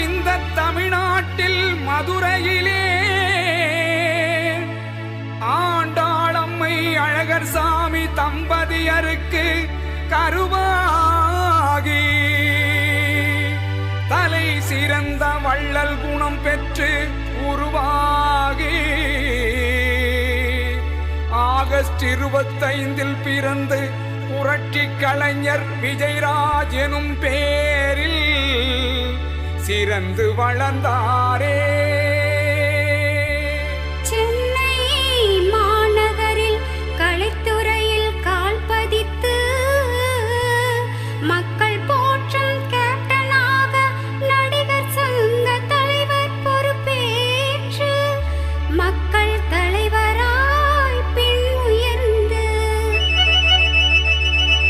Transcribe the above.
இந்த தமிழ்நாட்டில் மதுரையிலே ஆண்டாளம்மை அழகர் சாமி தம்பதியருக்கு கருவாகி தலை சிறந்த வள்ளல் குணம் பெற்று உருவாகி ஆகஸ்ட் 25 பிறந்து புரட்சி கலைஞர் விஜயராஜ் எனும் பேரில் சிறந்து வளர்ந்தாரே.